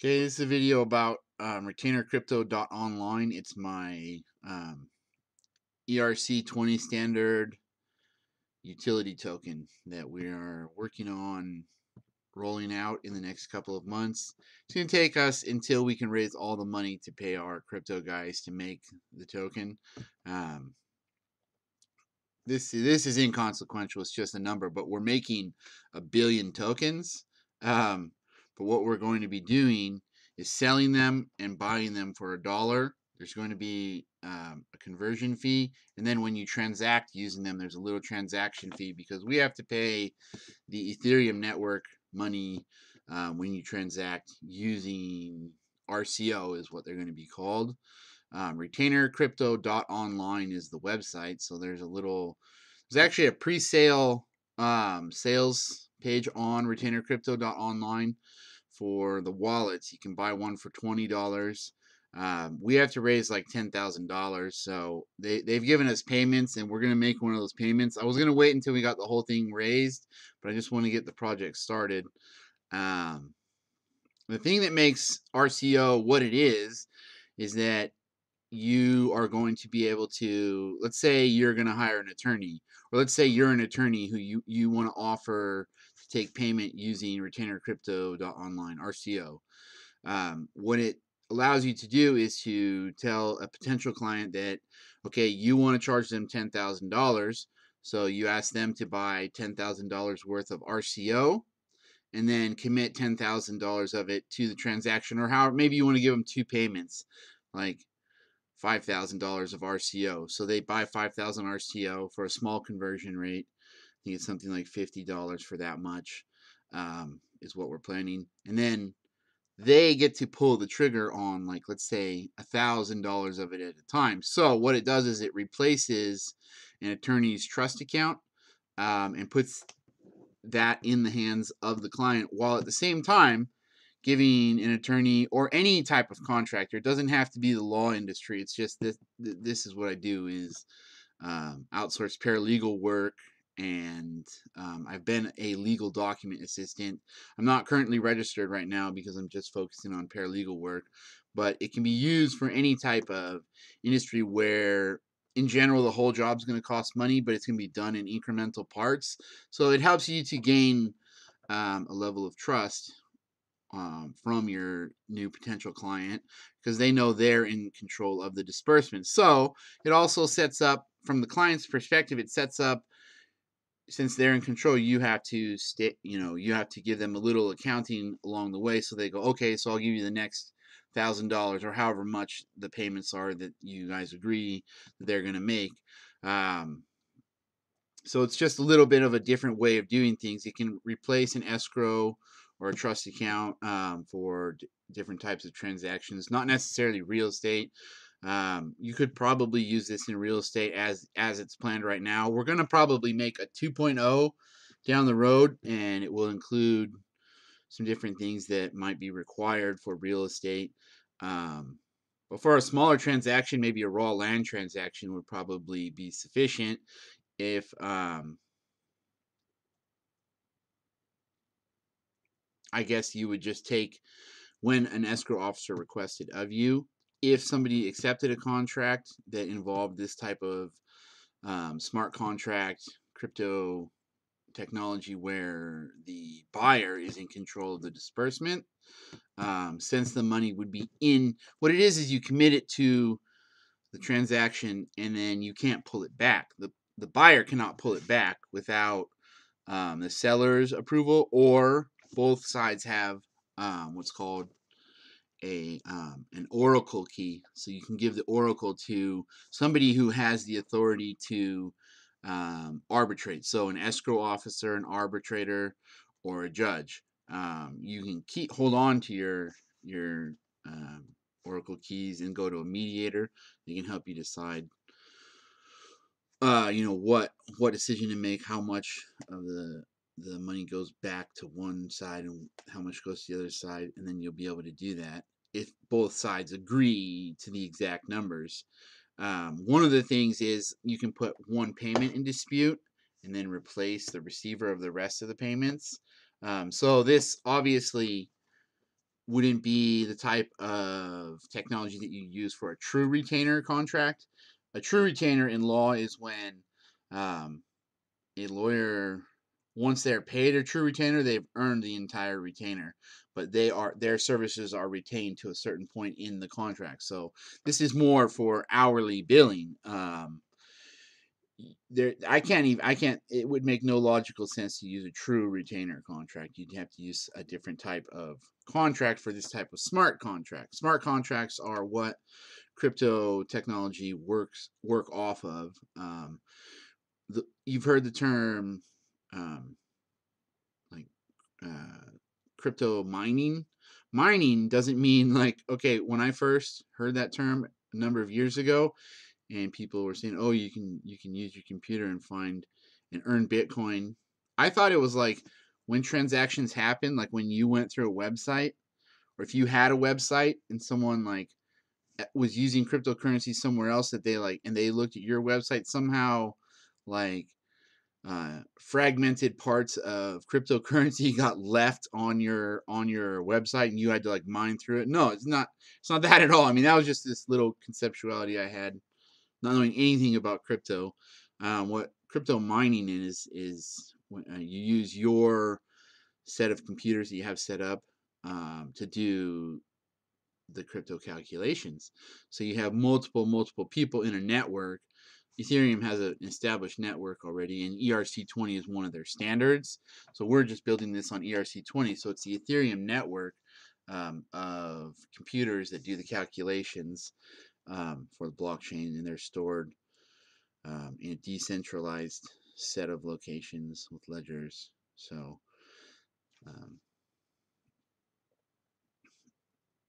Okay, this is a video about RetainerCrypto.Online. It's my ERC20 standard utility token that we are working on rolling out in the next couple of months. It's going to take us until we can raise all the money to pay our crypto guys to make the token. Um, this is inconsequential. It's just a number, but we're making 1 billion tokens. Um, but what we're going to be doing is selling them and buying them for $1. There's going to be a conversion fee, and then when you transact using them, there's a little transaction fee because we have to pay the Ethereum network money when you transact using RCO is what they're going to be called. RetainerCrypto.Online is the website. So there's actually a pre-sale sales page on RetainerCrypto.Online for the wallets. You can buy one for $20. We have to raise like $10,000. So they've given us payments and we're going to make one of those payments. I was going to wait until we got the whole thing raised, but I just want to get the project started. Um, the thing that makes RCO what it is that you are going to be able to, let's say you're going to hire an attorney, or let's say you're an attorney who you want to offer to take payment using RetainerCrypto.Online, RCO. What it allows you to do is to tell a potential client that, okay, you want to charge them $10,000. So you ask them to buy $10,000 worth of RCO and then commit $10,000 of it to the transaction, or how maybe you want to give them two payments, like $5,000 of RCO. So they buy 5,000 RCO for a small conversion rate. I think it's something like $50 for that much, is what we're planning. And then they get to pull the trigger on, like, let's say $1,000 of it at a time. So what it does is it replaces an attorney's trust account, and puts that in the hands of the client, while at the same time giving an attorney or any type of contractor, it doesn't have to be the law industry, it's just this is what I do is outsource paralegal work. And I've been a legal document assistant. I'm not currently registered right now because I'm just focusing on paralegal work, but it can be used for any type of industry where in general the whole job's going to cost money, but it's going to be done in incremental parts. So it helps you to gain a level of trust from your new potential client, because they know they're in control of the disbursement. So it also sets up, from the client's perspective, it sets up, since they're in control, you have to you have to give them a little accounting along the way. So they go, okay, so I'll give you the next $1,000 or however much the payments are that you guys agree that they're going to make. Um, so it's just a little bit of a different way of doing things. It can replace an escrow or a trust account for different types of transactions, not necessarily real estate. You could probably use this in real estate as it's planned right now. We're going to probably make a 2.0 down the road, and it will include some different things that might be required for real estate. But for a smaller transaction, maybe a raw land transaction would probably be sufficient if I guess you would just take when an escrow officer requested of you. If somebody accepted a contract that involved this type of smart contract crypto technology where the buyer is in control of the disbursement, since the money would be in, what it is you commit it to the transaction and then you can't pull it back. The buyer cannot pull it back without the seller's approval, or both sides have what's called an oracle key. So you can give the oracle to somebody who has the authority to arbitrate. So an escrow officer, an arbitrator, or a judge. You can hold on to your um, oracle keys and go to a mediator. They can help you decide what decision to make, how much of the money goes back to one side and how much goes to the other side, and then you'll be able to do that if both sides agree to the exact numbers. One of the things is you can put one payment in dispute and then replace the receiver of the rest of the payments. So this obviously wouldn't be the type of technology that you use for a true retainer contract. A true retainer in law is when um, a lawyer, once they're paid a true retainer, they've earned the entire retainer, but their services are retained to a certain point in the contract. So this is more for hourly billing. I can't, it would make no logical sense to use a true retainer contract. You'd have to use a different type of contract for this type of smart contract. Smart contracts are what crypto technology work off of. You've heard the term um, like crypto mining. Mining doesn't mean like, okay, when I first heard that term a number of years ago, and people were saying, "Oh, you can use your computer and find and earn Bitcoin." I thought it was like when transactions happen, like when you went through a website, or if you had a website and someone like was using cryptocurrency somewhere else that they like, and they looked at your website somehow, like fragmented parts of cryptocurrency got left on your website, and you had to like mine through it. No, it's not that at all. I mean, that was just this little conceptuality I had, not knowing anything about crypto. What crypto mining is when, you use your set of computers that you have set up to do the crypto calculations. So you have multiple people in a network. Ethereum has an established network already, and ERC20 is one of their standards. So we're just building this on ERC20. So it's the Ethereum network of computers that do the calculations for the blockchain, and they're stored in a decentralized set of locations with ledgers. So um,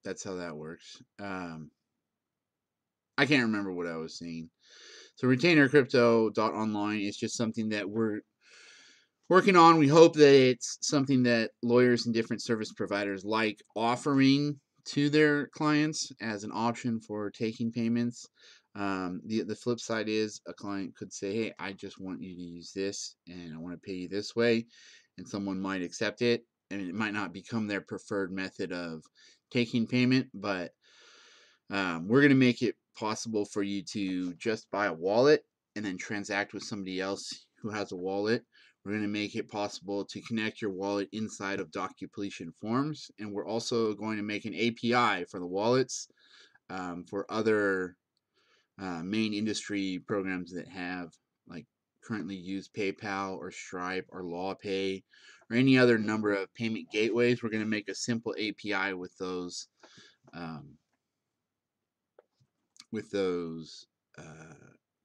that's how that works. I can't remember what I was saying. So RetainerCrypto.Online is just something that we're working on. We hope that it's something that lawyers and different service providers like offering to their clients as an option for taking payments. The flip side is a client could say, "Hey, I just want you to use this, and I want to pay you this way," and someone might accept it, and it might not become their preferred method of taking payment, but we're going to make it possible for you to just buy a wallet and then transact with somebody else who has a wallet. We're going to make it possible to connect your wallet inside of doc-completion forms. And we're also going to make an API for the wallets for other main industry programs that have like currently use PayPal or Stripe or LawPay or any other number of payment gateways. We're going to make a simple API um, with those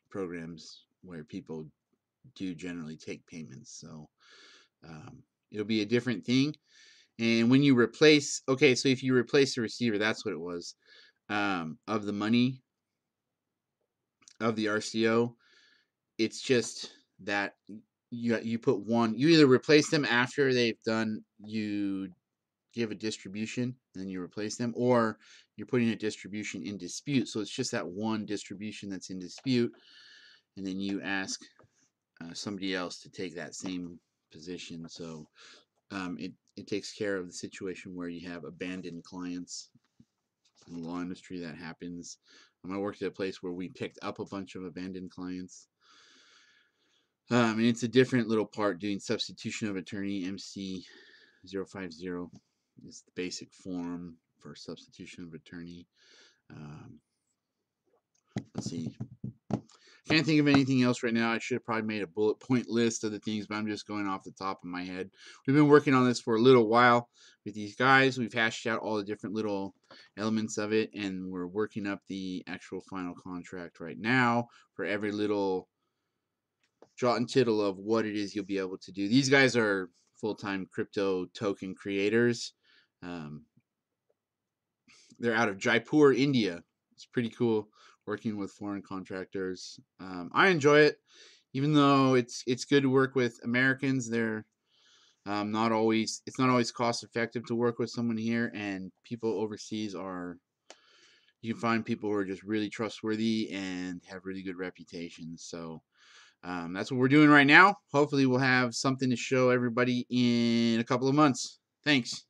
programs where people do generally take payments. So it'll be a different thing. And when you replace, okay, so if you replace the receiver, that's what it was, of the money of the RCO, it's just that you put one, you either replace them after they've done, you give a distribution and then you replace them, or you're putting a distribution in dispute. So it's just that one distribution that's in dispute, and then you ask somebody else to take that same position. So it takes care of the situation where you have abandoned clients in the law industry. That happens. I worked at a place where we picked up a bunch of abandoned clients. And it's a different little part doing substitution of attorney. MC 050 is the basic form for substitution of attorney. Let's see. Can't think of anything else right now. I should have probably made a bullet point list of the things, but I'm just going off the top of my head. We've been working on this for a little while with these guys. We've hashed out all the different little elements of it, and we're working up the actual final contract right now for every little jot and tittle of what it is you'll be able to do. These guys are full-time crypto token creators. Um, they're out of Jaipur, India. It's pretty cool working with foreign contractors. I enjoy it, even though it's good to work with Americans. They're not always, it's not always cost effective to work with someone here, and people overseas are, you can find people who are just really trustworthy and have really good reputations. So that's what we're doing right now. Hopefully we'll have something to show everybody in a couple of months. Thanks.